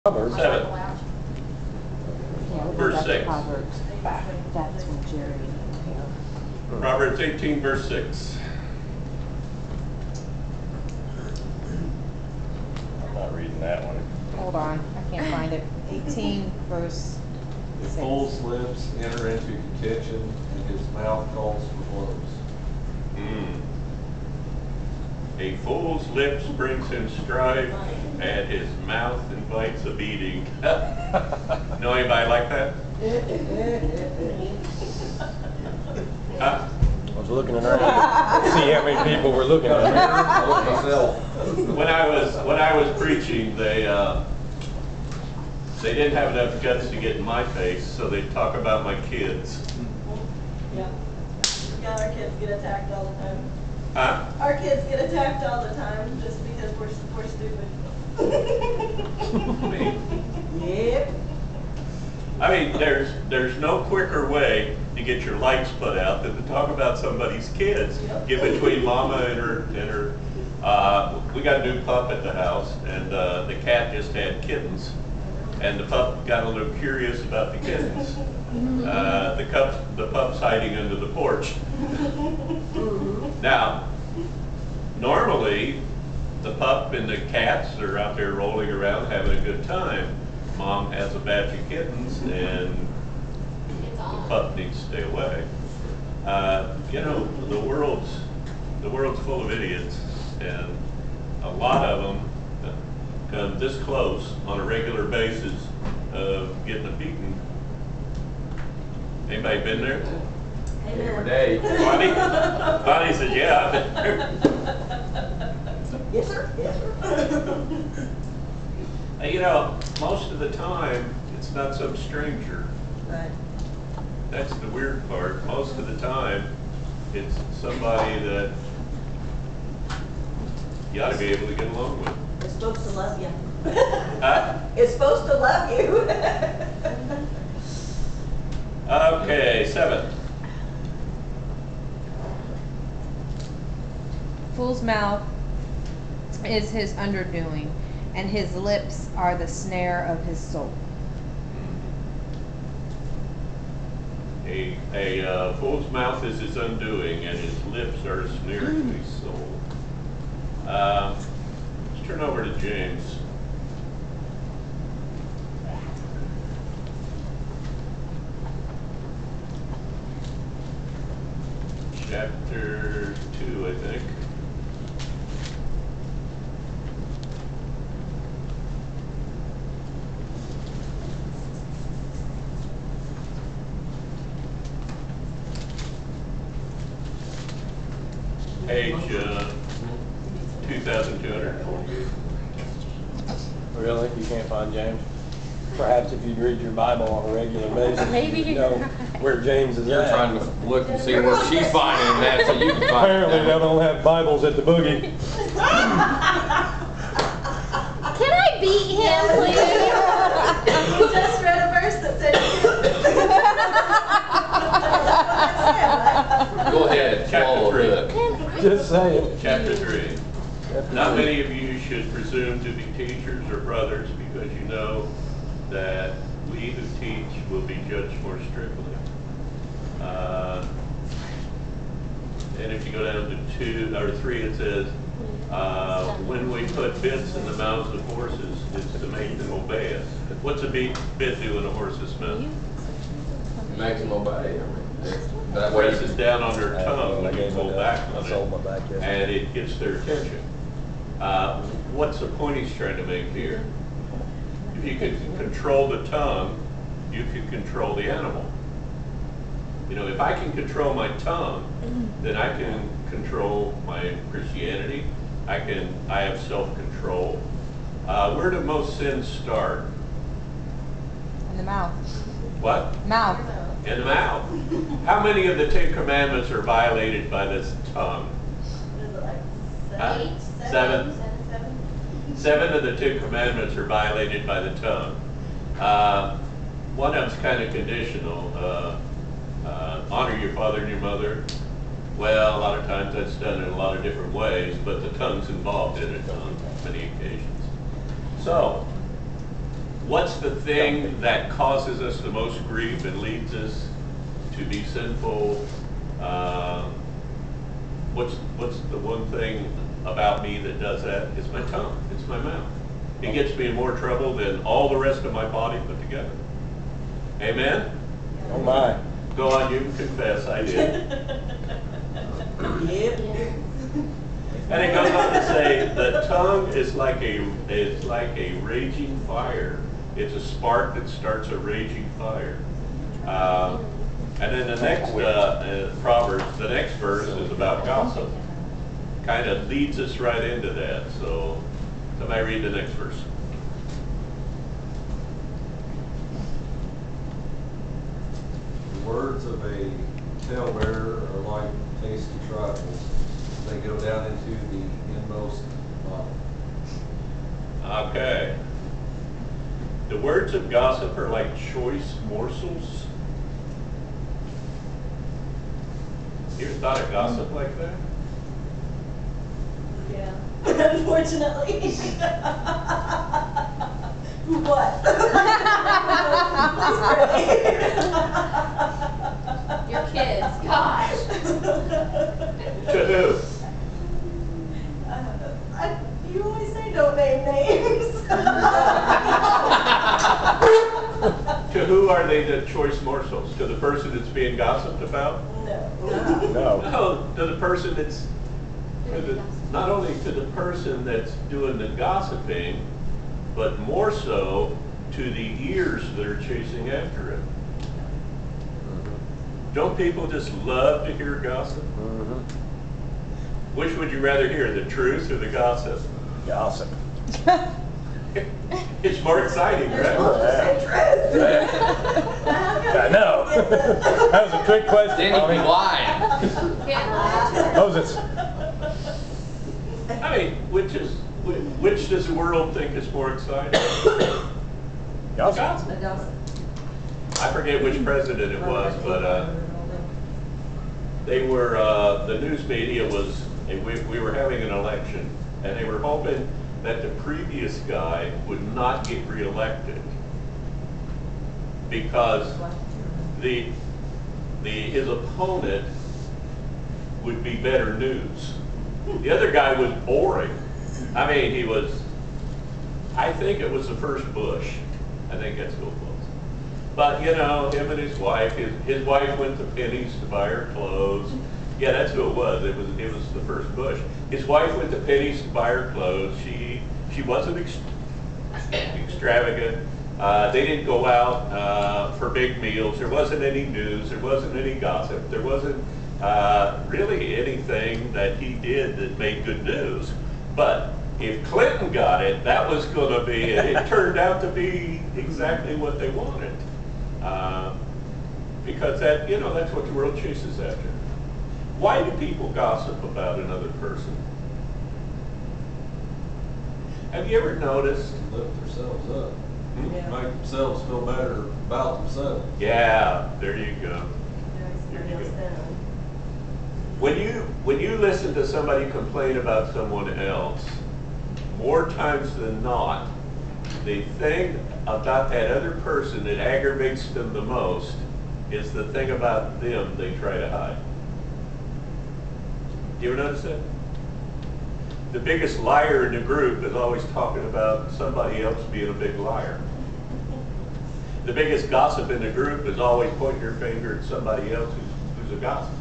Proverbs 7. Yeah, we'll go Verse back to 6. Proverbs. That's when Jerry. Proverbs 18, verse 6. I'm not reading that one. Hold on, I can't find it. 18 verse His 6. fool's lips enter into contention, and his mouth calls for blows. A fool's lips brings him strife, and his mouth invites a beating. Know anybody like that? Huh? I was looking around to see how many people were looking at me. Myself. When I was preaching, they didn't have enough guts to get in my face, so they talk about my kids. Yeah. Yeah, our kids get attacked all the time. Huh? Our kids get attacked all the time just because we're stupid. Yep. I mean, there's no quicker way to get your lights put out than to talk about somebody's kids. Yep. Get between mama and her. We got a new pup at the house, and the cat just had kittens, and the pup got a little curious about the kittens. The pup's hiding under the porch. Now, normally, the pup and the cats are out there rolling around having a good time. Mom has a batch of kittens, and the pup needs to stay away. You know, the world's full of idiots, and a lot of them come this close on a regular basis of getting a beating. Anybody been there? Every day. Bonnie says, yeah, I've been there. Yes, sir. Yes, sir. You know, most of the time, it's not some stranger. Right. That's the weird part. Most of the time, it's somebody that you ought to be able to get along with. It's supposed to love you. Huh? It's supposed to love you. Okay, 7. Fool's mouth is his underdoing, and his lips are the snare of his soul. A fool's mouth is his undoing, and his lips are a snare to his soul. Let's turn over to James. Chapter 2, I think. Page 2248. Really? You can't find James? Perhaps if you'd read your Bible on a regular basis, Maybe. you'd know where James is You're at. trying to look and see where she's finding that so you can find Apparently it. they don't have Bibles at the boogie. Can I beat him, please? You just read a verse that said Go ahead, swallow Chapter it. 3. Just saying. Chapter 3. Not many of you should presume to be teachers or brothers, because you know that we who teach will be judged more strictly. And if you go down to 2 or 3, it says, when we put bits in the mouths of horses, it's to make them obey us. What's a bit do in a horse's mouth? Makes them obey. That It way presses down on their tongue when you pull back on I sold my it, back yesterday. and it gets their attention. What's the point he's trying to make here? If you can control the tongue, you can control the animal. You know, if I can control my tongue, then I can control my Christianity. I have self-control. Where do most sins start? In the mouth. What? Mouth. In the mouth. How many of the 10 Commandments are violated by this tongue? Is it like Huh? 8, 7. 7? 7 of the 10 Commandments are violated by the tongue. One of them's kind of conditional. Honor your father and your mother. Well, a lot of times that's done in a lot of different ways, but the tongue's involved in it on many occasions. So, What's the thing that causes us the most grief and leads us to be sinful? What's the one thing about me that does that? It's my tongue. It's my mouth. It gets me in more trouble than all the rest of my body put together. Amen? Oh my. Go on, you can confess, I did. Yep. And it goes on to say, the tongue is like a raging fire. It's a spark that starts a raging fire. And then the next Proverbs, the next verse is about gossip. Kind of leads us right into that. So somebody read the next verse. The words of a talebearer are like tasty trifles. They go down into the inmost bottom. Okay. The words of gossip are like choice morsels. You ever thought of gossip like that? Yeah. Unfortunately. What? Your kids, gosh. To who? You always say don't name names. To who are they the choice morsels? To the person that's being gossiped about? No. No. No, to the person that's, not only to the person that's doing the gossiping, but more so to the ears that are chasing after it. Don't people just love to hear gossip? Mm-hmm. Which would you rather hear, the truth or the gossip? Gossip. It's more exciting, They're right? supposed to say truth. I know. That was a trick question. Then he'd be lying. Moses. I mean, which does the world think is more exciting? Gossip. I forget which president it was, but they were, the news media was, we were having an election, and they were hoping that the previous guy would not get reelected because his opponent would be better news. The other guy was boring. I mean, I think it was the first Bush. I think that's who it was. But, you know, him and his wife, his wife went to Penny's to buy her clothes. Yeah, that's who it was. It was the first Bush. His wife went to Penny's to buy her clothes. She wasn't extravagant. They didn't go out for big meals. There wasn't any news. There wasn't any gossip. There wasn't really anything that he did that made good news. But if Clinton got it, that was going to be, it turned out to be exactly what they wanted. Because that's what the world chases after. Why do people gossip about another person? Have you ever noticed? Lift themselves up. Yeah. Make themselves feel better about themselves. Yeah, there you go. There you go. When you listen to somebody complain about someone else, more times than not, the thing about that other person that aggravates them the most is the thing about them they try to hide. Do you ever notice that? The biggest liar in the group is always talking about somebody else being a big liar. The biggest gossip in the group is always pointing your finger at somebody else who's a gossip.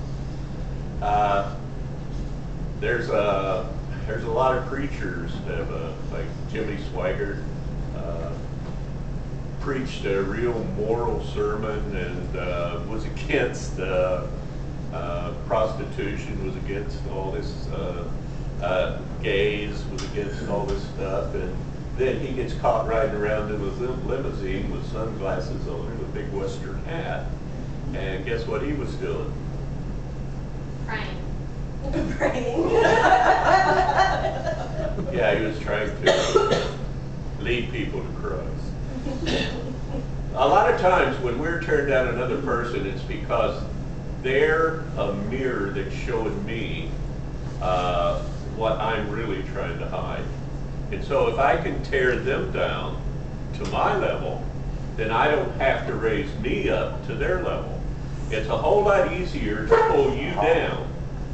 There's a lot of preachers that like Jimmy Swaggart preached a real moral sermon and was against prostitution, was against all this gays, was against all this stuff, and then he gets caught riding around in a limousine with sunglasses on and a big Western hat, and guess what he was doing? Praying. Praying. Yeah, he was trying to lead people to Christ. A lot of times when we're turned down another person, it's because they're a mirror that's showing me what I'm really trying to hide. And so if I can tear them down to my level, then I don't have to raise me up to their level. It's a whole lot easier to pull you down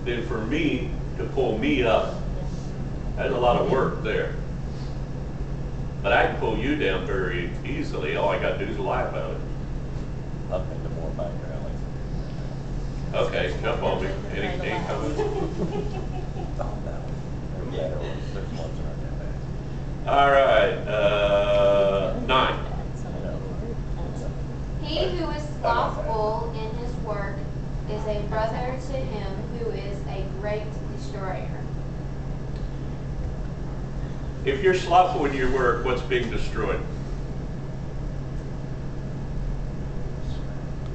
than for me to pull me up. That's a lot of work there. But I can pull you down very easily. All I got to do is lie about it. I've been to more back rallies. Okay, jump on me. Any comments? Oh, no. They're better ones. There's ones that aren't that bad. All right, 9. He who is slothful in his work is a brother to him who is a great destroyer. If you're slothful in your work, what's being destroyed?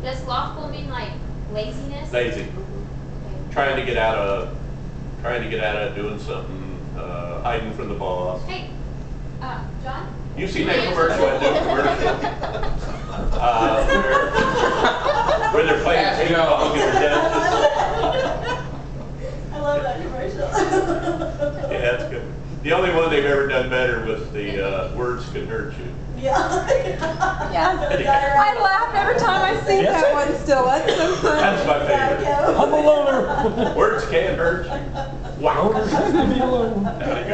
Does slothful mean like laziness? Lazy. Okay. Trying to get out of doing something, hiding from the boss. Hey, John? You've seen that commercial, I do commercial. Where they're playing ping pong in the dentist. I love that commercial. Yeah, that's good. The only one they've ever done better was the words can hurt you. Yeah. Yeah. I laugh every time I see that one still. That's so funny. That's my favorite. I'm a loner. Words can hurt you. Wow. Loners have to be alone. There you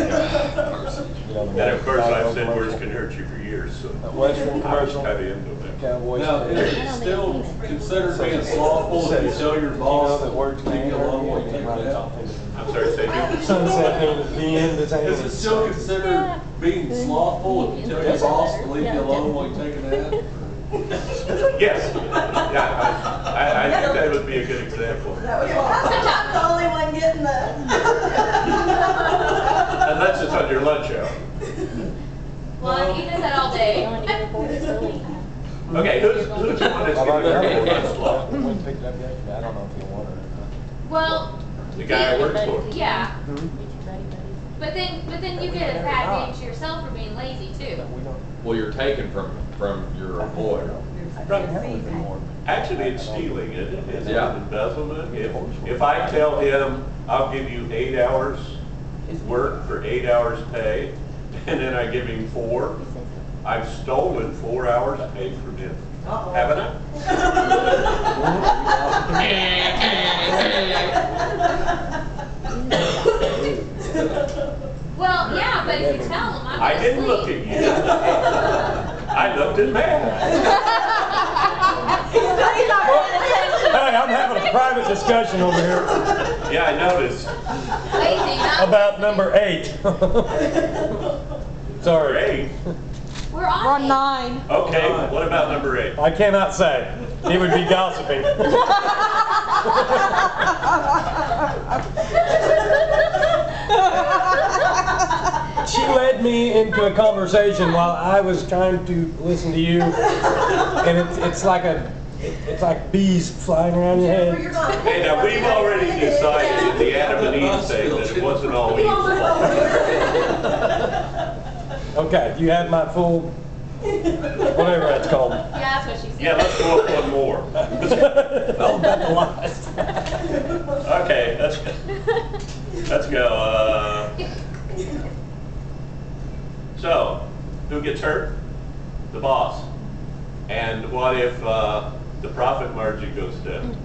go. And of course, I've said words can hurt you for years, so Western I was commercial. kind of into it. Cowboys. Now, is it still considered being slothful if you tell your boss that words leave can you alone while you hurt take you. a nap? I'm sorry, say again. Sunset noon at the end. Is it still considered being slothful if you tell your boss to leave you alone while you take a nap? Yes. Yeah, I think that would be a good example. That was I'm the only one getting that. Unless it's on your lunch hour. Well, he does that all day. Okay, who's the one that's I've getting already heard their of lunch it. slow? I picked it up yesterday. I don't know if you want it or Well, The guy I work for. yeah. not. But then you get a bad name to yourself for being lazy too. We don't. Well, you're taken from your employer. Actually, it's stealing, isn't it? It's Yeah. embezzlement. If I tell him, I'll give you 8 hours work for 8 hours pay, and then I give him 4, I've stolen 4 hours paid from him. Haven't I? Well, yeah, but if you tell them, I'm I gonna didn't look sleep. at you. I looked at Matt. Hey, I'm having a private discussion over here Yeah, I noticed. Lazy, not about number 8. Sorry. Great. We're on We're on it. 9. Okay, what about number 8? I cannot say. He would be gossiping. She led me into a conversation while I was trying to listen to you, and it's like bees flying around your head. Hey, now we've already decided in the Adam and Eve thing that it wasn't all Eve's fault. Okay, you have my full, whatever that's called. Yeah, that's what she said. Yeah, let's go up one more. All about the lies. Okay, let's go. So, who gets hurt? The boss. And what if the profit margin goes down?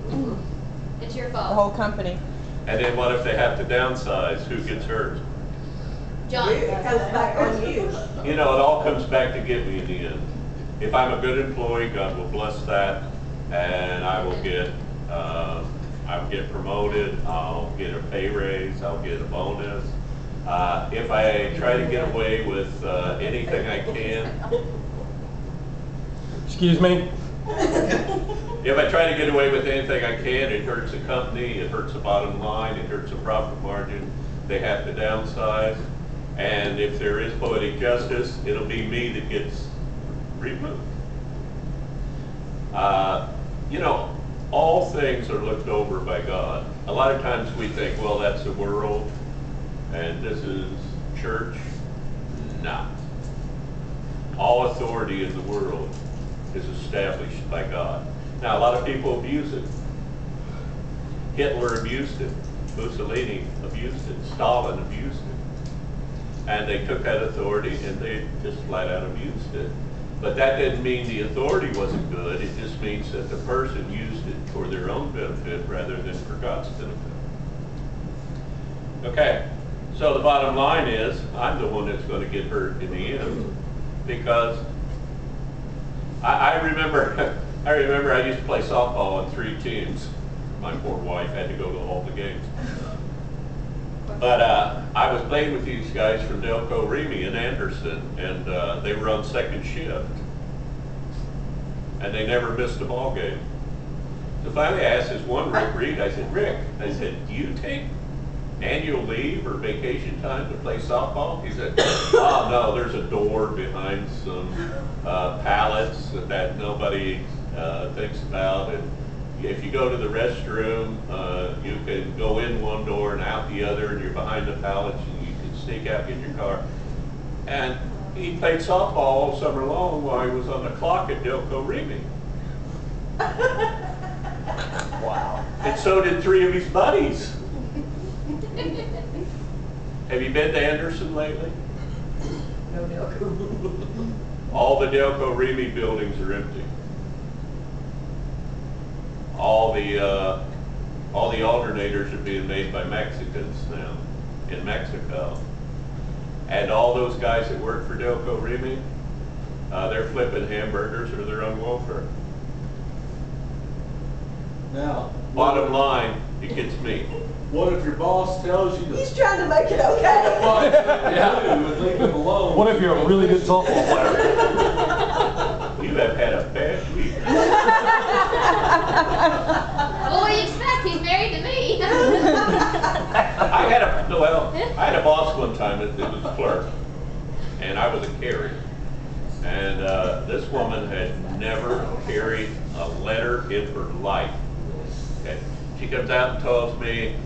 It's your The fault. whole company. And then what if they have to downsize? Who gets hurt? John. It comes back on you. You know, it all comes back to get me in the end. If I'm a good employee, God will bless that, and I will get promoted. I'll get a pay raise. I'll get a bonus. If I try to get away with anything I can, Excuse me? if I try to get away with anything I can, it hurts the company. It hurts the bottom line. It hurts the profit margin. They have to downsize. And if there is poetic justice, it'll be me that gets removed. You know, all things are looked over by God. A lot of times we think, well, that's the world, and this is church. No. All authority in the world is established by God. Now, a lot of people abuse it. Hitler abused it. Mussolini abused it. Stalin abused it. And they took that authority and they just flat out abused it. But that didn't mean the authority wasn't good. It just means that the person used it for their own benefit rather than for God's benefit. Okay, so the bottom line is I'm the one that's going to get hurt in the end, because I remember I used to play softball on 3 teams. My poor wife had to go to all the games. But I was playing with these guys from Delco Remy in Anderson, and they were on second shift. And they never missed a ball game. So finally I asked this one Rick Reed, I said, Rick, do you take annual leave or vacation time to play softball? He said, oh no, there's a door behind some pallets that nobody thinks about. And if you go to the restroom, you can go in one door and out the other, and you're behind the pallets, and you can sneak out in your car. And he played softball all summer long while he was on the clock at Delco Remy. Wow. And so did 3 of his buddies. Have you been to Anderson lately? No, Delco. All the Delco Remy buildings are empty. All the alternators are being made by Mexicans now in Mexico. And all those guys that work for Delco Remy, they're flipping hamburgers or they're on welfare. Now, Bottom line, it gets me. what if your boss tells you to He's trying to make it okay. and leave him alone? What if you're a really good softball player? You have had a bad week. What do you expect? He's married to me. I had a boss one time that was a clerk, and I was a carrier. And this woman had never carried a letter in her life. Okay. She comes out and tells me,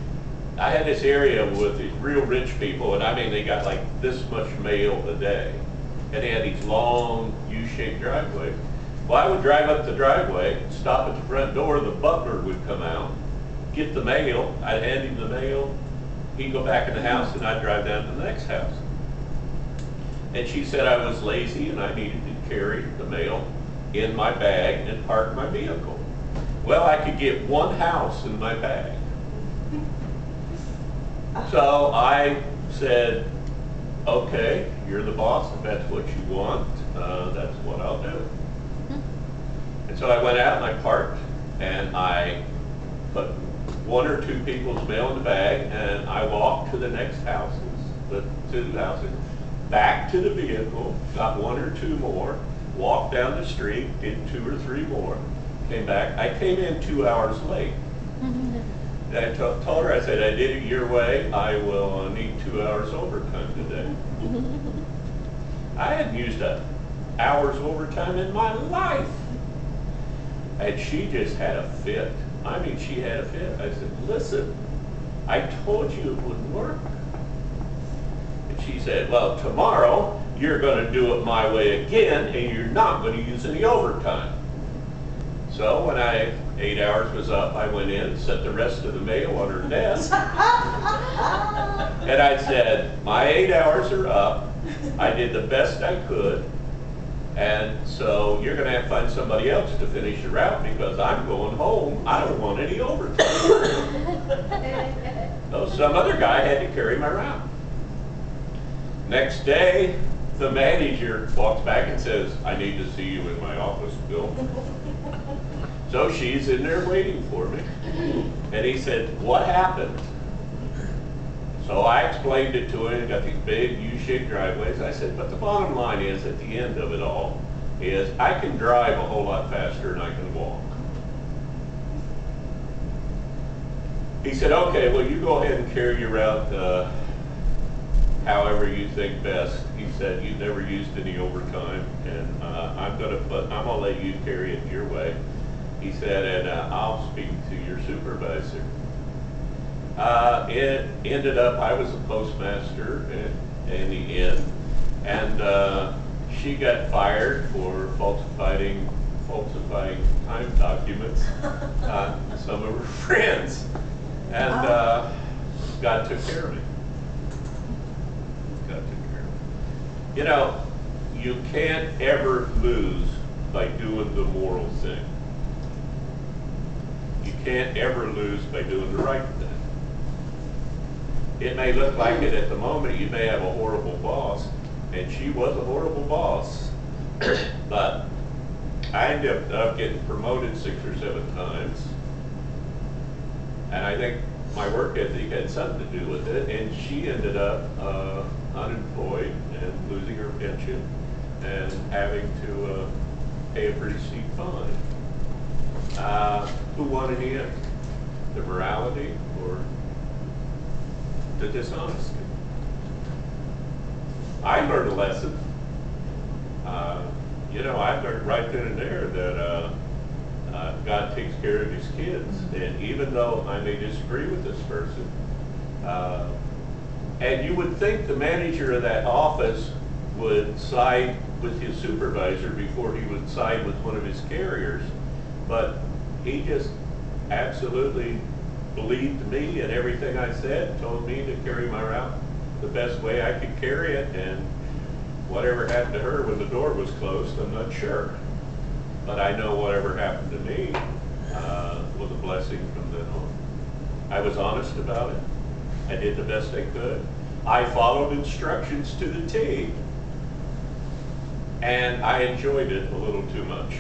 I had this area with these real rich people, and I mean they got like this much mail a day. And they had these long U-shaped driveways. Well, I would drive up the driveway, stop at the front door, the butler would come out, get the mail, I'd hand him the mail, he'd go back in the house, and I'd drive down to the next house. And she said I was lazy and I needed to carry the mail in my bag and park my vehicle. Well, I could get one house in my bag. So I said, okay, you're the boss, if that's what you want, that's what I'll do. And so I went out and I parked, and I put 1 or 2 people's mail in the bag, and I walked to the next houses, the 2 houses, back to the vehicle, got 1 or 2 more, walked down the street, did 2 or 3 more, came back. I came in 2 hours late. And I told her, I said, I did it your way, I will need 2 hours overtime today. I hadn't used an hour's overtime in my life. And she just had a fit. I mean, she had a fit. I said, listen, I told you it wouldn't work. And she said, well, tomorrow you're going to do it my way again, and you're not going to use any overtime. So when 8 hours was up, I went in, set the rest of the mail on her desk. And I said, my 8 hours are up. I did the best I could. And so you're going to have to find somebody else to finish the route because I'm going home. I don't want any overtime. So some other guy had to carry my route. Next day, the manager walks back and says, I need to see you in my office, Bill. So she's in there waiting for me. And he said, what happened? So I explained it to him, got these big U-shaped driveways. I said, but the bottom line is, at the end of it all, is I can drive a whole lot faster than I can walk. He said, okay, well, you go ahead and carry your route however you think best. He said, you never used any overtime, and I'm gonna let you carry it your way. He said, and I'll speak to your supervisor. It ended up, I was a postmaster in the end, and she got fired for falsifying time documents on some of her friends, and God took care of me. God took care of me. You know, you can't ever lose by doing the moral thing. You can't ever lose by doing the right thing. It may look like it at the moment. You may have a horrible boss, and she was a horrible boss, but I ended up getting promoted 6 or 7 times, and I think my work ethic had something to do with it, and she ended up unemployed and losing her pension and having to pay a pretty steep fine. Who won in the end? The morality or the dishonesty? I learned a lesson. You know, I learned right then and there that God takes care of his kids. And even though I may disagree with this person, and you would think the manager of that office would side with his supervisor before he would side with one of his carriers, but he just absolutely believed me and everything I said, told me to carry my route the best way I could carry it, and whatever happened to her when the door was closed, I'm not sure. But I know whatever happened to me was a blessing from then on. I was honest about it. I did the best I could. I followed instructions to the T. And I enjoyed it a little too much.